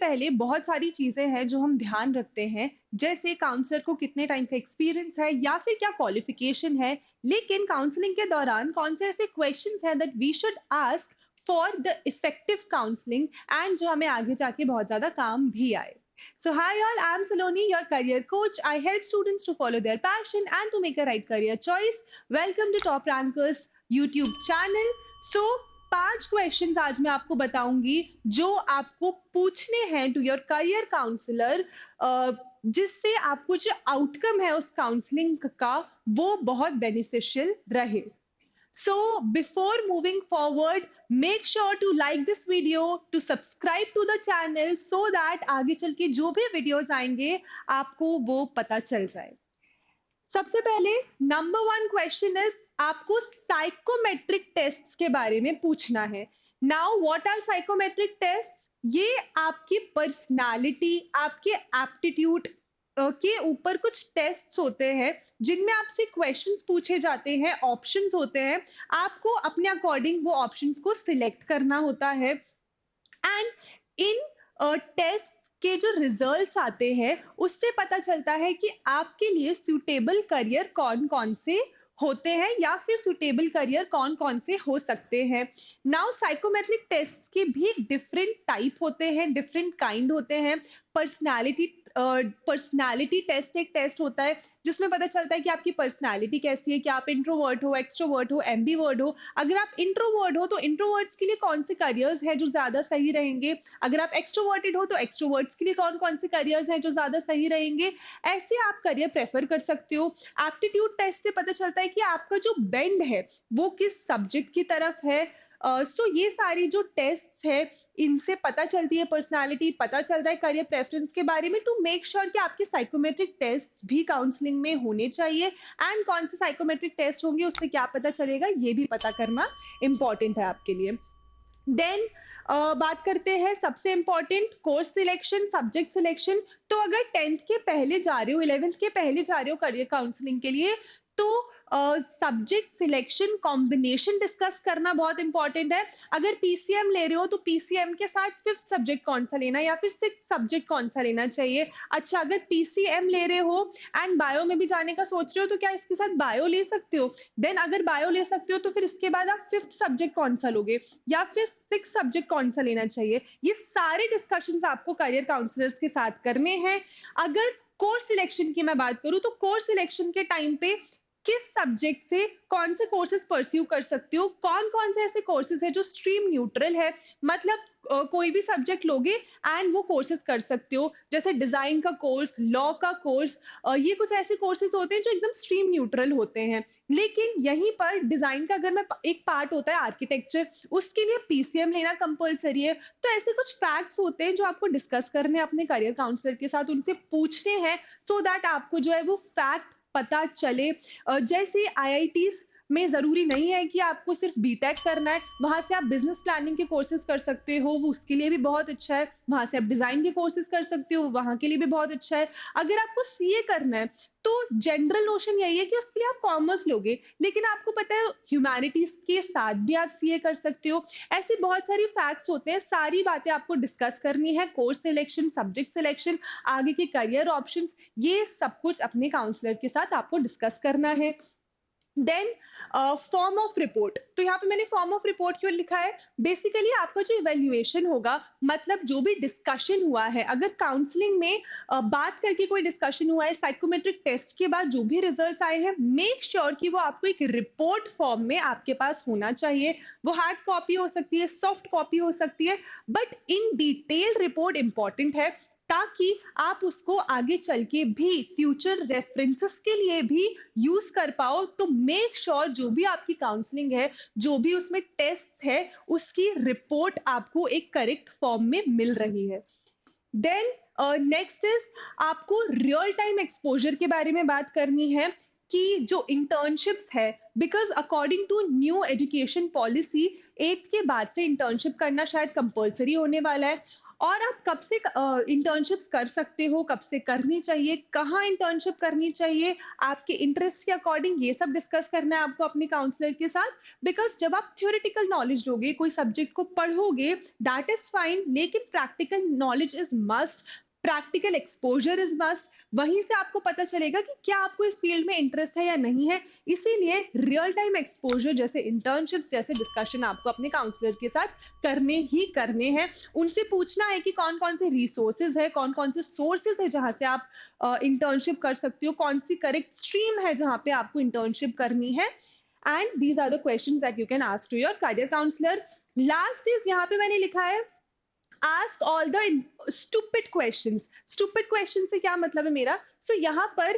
पहले बहुत सारी चीज़ें हैं जो हम ध्यान रखते हैं, जैसे काउंसलर को कितने टाइम का एक्सपीरियंस है या फिर क्या क्वालिफ़िकेशन है। लेकिन काउंसलिंग के दौरान कौन से ऐसे क्वेश्चंस हैं that we should ask for the effective counselling and जो हमें आगे जाके बहुत ज़्यादा काम भी आए। So hi all, I'm Saloni, your career coach. I help students to follow their passion and to make a right career choice. Welcome to Top Rankers YouTube channel. So 5 questions आज मैं आपको बताऊंगी जो आपको पूछने हैं टू योर करियर काउंसलर, जिससे आपको जो आउटकम है उस काउंसलिंग का वो बहुत बेनिफिशियल रहे। So before moving forward, make sure to like this video, to subscribe to the channel so that आगे चल के जो भी वीडियोस आएंगे आपको वो पता चल जाए। सबसे पहले नंबर 1 क्वेश्चन इज आपको साइकोमेट्रिक टेस्ट के बारे में पूछना है। Now what are psychometric test? ये आपकी पर्सनालिटी, आपके एप्टीट्यूड के ऊपर कुछ टेस्ट्स होते हैं जिनमें आपसे क्वेश्चंस पूछे जाते हैं, ऑप्शंस होते हैं, आपको अपने अकॉर्डिंग वो ऑप्शंस को सिलेक्ट करना होता है। एंड इन टेस्ट के जो रिजल्ट्स आते हैं उससे पता चलता है कि आपके लिए सूटेबल करियर कौन कौन से होते हैं या फिर सूटेबल करियर कौन कौन से हो सकते हैं। नाउ साइकोमेट्रिक टेस्ट के भी डिफरेंट टाइप होते हैं, डिफरेंट काइंड होते हैं। पर्सनालिटी टेस्ट एक टेस्ट होता है जिसमें पता चलता है कि आपकी पर्सनालिटी कैसी है, कि आप इंट्रोवर्ट हो, एक्सट्रोवर्ट हो, एम्बीवर्ट हो। अगर आप इंट्रोवर्ट हो तो इंट्रोवर्ट्स के लिए कौन से करियर्स हैं जो ज्यादा सही रहेंगे, अगर आप एक्सट्रोवर्टेड हो तो एक्सट्रोवर्ट्स के लिए कौन कौन से करियर्स हैं जो ज्यादा सही रहेंगे। ऐसे आप करियर प्रेफर कर सकते हो। एप्टीट्यूड टेस्ट से पता चलता है कि आपका जो बेंड है वो किस सब्जेक्ट की तरफ है। सो ये सारी जो टेस्ट है इनसे पता चलती है पर्सनालिटी, पता चलता है करियर प्रेफरेंस के बारे में। टू मेक श्योर कि आपके साइकोमेट्रिक टेस्ट भी काउंसलिंग में होने चाहिए एंड कौन से साइकोमेट्रिक टेस्ट होंगे उससे क्या पता चलेगा ये भी पता करना इंपॉर्टेंट है आपके लिए। देन बात करते हैं सबसे important course selection, subject selection. तो अगर 10th के पहले जा रहे हो, 11th के पहले जा रहे हो करियर काउंसलिंग के लिए, तो सब्जेक्ट सिलेक्शन कॉम्बिनेशन डिस्कस करना बहुत इंपॉर्टेंट है। अगर पीसीएम ले रहे हो तो पीसीएम के साथ 5th सब्जेक्ट कौन सा लेना या फिर 6th सब्जेक्ट कौन सा लेना चाहिए। अच्छा, अगर पीसीएम ले रहे हो एंड बायो में भी जाने का सोच रहे हो तो क्या इसके साथ बायो ले सकते हो। देन अगर बायो ले सकते हो तो फिर इसके बाद आप 5th सब्जेक्ट कौन सा लोगे या फिर 6th सब्जेक्ट कौन सा लेना चाहिए। ये सारे डिस्कशंस आपको करियर काउंसलर्स के साथ करने हैं। अगर कोर्स सिलेक्शन की मैं बात करूं तो कोर्स सिलेक्शन के टाइम पे किस सब्जेक्ट से कौन से कोर्सेज परस्यू कर सकते हो, कौन कौन से ऐसे कोर्सेज है जो स्ट्रीम न्यूट्रल है, मतलब कोई भी सब्जेक्ट लोगे एंड वो कोर्सेज कर सकते हो। जैसे डिजाइन का कोर्स, लॉ का कोर्स, ये कुछ ऐसे कोर्सेज होते हैं जो एकदम स्ट्रीम न्यूट्रल होते हैं। लेकिन यहीं पर डिजाइन का अगर मैं एक पार्ट होता है आर्किटेक्चर, उसके लिए पीसीएम लेना कंपलसरी है। तो ऐसे कुछ फैक्ट्स होते हैं जो आपको डिस्कस करने हैं अपने करियर काउंसलर के साथ, उनसे पूछने हैं सो दैट आपको जो है वो फैक्ट पता चले। जैसे आईआईटीज में जरूरी नहीं है कि आपको सिर्फ बीटेक करना है, वहां से आप बिजनेस प्लानिंग के कोर्सेज कर सकते हो, वो उसके लिए भी बहुत अच्छा है। वहां से आप डिजाइन के कोर्सेज कर सकते हो, वहां के लिए भी बहुत अच्छा है। अगर आपको सीए करना है तो जनरल नोशन यही है कि उसके लिए आप कॉमर्स लोगे, लेकिन आपको पता है ह्यूमैनिटीज के साथ भी आप सीए कर सकते हो। ऐसी बहुत सारी फैक्ट्स होते हैं, सारी बातें आपको डिस्कस करनी है। कोर्स सिलेक्शन, सब्जेक्ट सिलेक्शन, आगे के करियर ऑप्शंस, ये सब कुछ अपने काउंसलर के साथ आपको डिस्कस करना है। देन फॉर्म ऑफ रिपोर्ट, तो यहाँ पे मैंने फॉर्म ऑफ रिपोर्ट क्यों लिखा है? बेसिकली आपका जो इवेल्युएशन होगा, मतलब जो भी डिस्कशन हुआ है, अगर काउंसलिंग में बात करके कोई डिस्कशन हुआ है, साइकोमेट्रिक टेस्ट के बाद जो भी रिजल्ट्स आए हैं, मेक श्योर कि वो आपको एक रिपोर्ट फॉर्म में आपके पास होना चाहिए। वो हार्ड कॉपी हो सकती है, सॉफ्ट कॉपी हो सकती है, but in detail report important है ताकि आप उसको आगे चल के भी फ्यूचर रेफरेंसेस के लिए भी यूज कर पाओ। तो मेक श्योर जो भी आपकी काउंसलिंग है, जो भी उसमें टेस्ट है, उसकी रिपोर्ट आपको एक करेक्ट फॉर्म में मिल रही है। देन नेक्स्ट इज आपको रियल टाइम एक्सपोजर के बारे में बात करनी है कि जो इंटर्नशिप्स है, because according to new education policy 8th के बाद से इंटर्नशिप करना शायद कंपलसरी होने वाला है। और आप कब से इंटर्नशिप्स कर सकते हो, कब से करनी चाहिए, कहाँ इंटर्नशिप करनी चाहिए, आपके इंटरेस्ट के अकॉर्डिंग ये सब डिस्कस करना है आपको अपने काउंसलर के साथ। बिकॉज़ जब आप थ्योरेटिकल नॉलेज लोगे, कोई सब्जेक्ट को पढ़ोगे, दैट इज़ फाइन, लेकिन practical knowledge is must, practical exposure is must. वहीं से आपको पता चलेगा कि क्या आपको इस फील्ड में इंटरेस्ट है या नहीं है। इसीलिए रियल टाइम एक्सपोज़र जैसे इंटर्नशिप्स जैसे डिस्कशन आपको अपने काउंसलर के साथ करने ही करने हैं। उनसे पूछना है कि कौन-कौन से रिसोर्सेज़ हैं, कौन-कौन से सोर्सेज़ हैं जहाँ से आप इंटर्नशिप कर सकते हो, कौन-सी करेक्ट स्ट्रीम है जहाँ पे आपको इंटर्नशिप करनी है। And these are the questions that you can ask to your career counsellor. Last is यहाँ पे मैंने लिखा है ask all the stupid questions. Stupid question से क्या मतलब है मेरा? सो यहाँ पर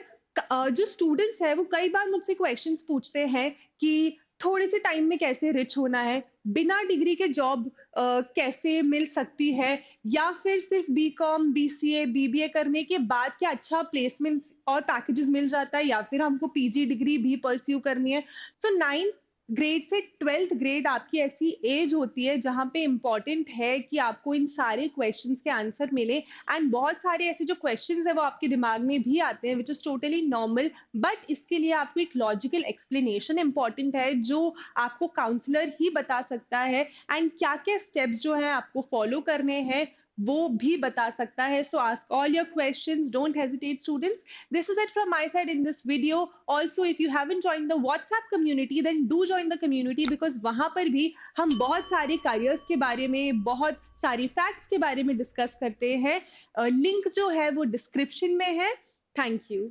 जो स्टूडेंट्स हैं वो कई बार मुझसे क्वेश्चंस पूछते हैं कि थोड़े से टाइम में कैसे रिच होना है, बिना डिग्री के जॉब कैसे मिल सकती है, या फिर सिर्फ बीकॉम, बीसीए, बीबीए करने के बाद क्या अच्छा प्लेसमेंट्स और पैकेजेस मिल जाता है, या फिर हमको पीजी डिग्री भी परस्यू करनी है। सो 9th ग्रेड से 12th ग्रेड आपकी ऐसी एज होती है जहाँ पे इम्पोर्टेंट है कि आपको इन सारे क्वेश्चंस के आंसर मिले। एंड बहुत सारे ऐसे जो क्वेश्चंस है वो आपके दिमाग में भी आते हैं, which is totally normal. But इसके लिए आपको एक लॉजिकल एक्सप्लेनेशन इंपॉर्टेंट है जो आपको काउंसलर ही बता सकता है। एंड क्या क्या स्टेप्स जो है आपको फॉलो करने हैं वो भी बता सकता है। सो ask all your questions, don't hesitate students. This is it from my side in this video. Also, if you haven't joined the WhatsApp community, then do join the community because वहाँ पर भी हम बहुत सारे careers के बारे में, बहुत सारी facts के बारे में discuss करते हैं। लिंक जो है वो description में है। Thank you.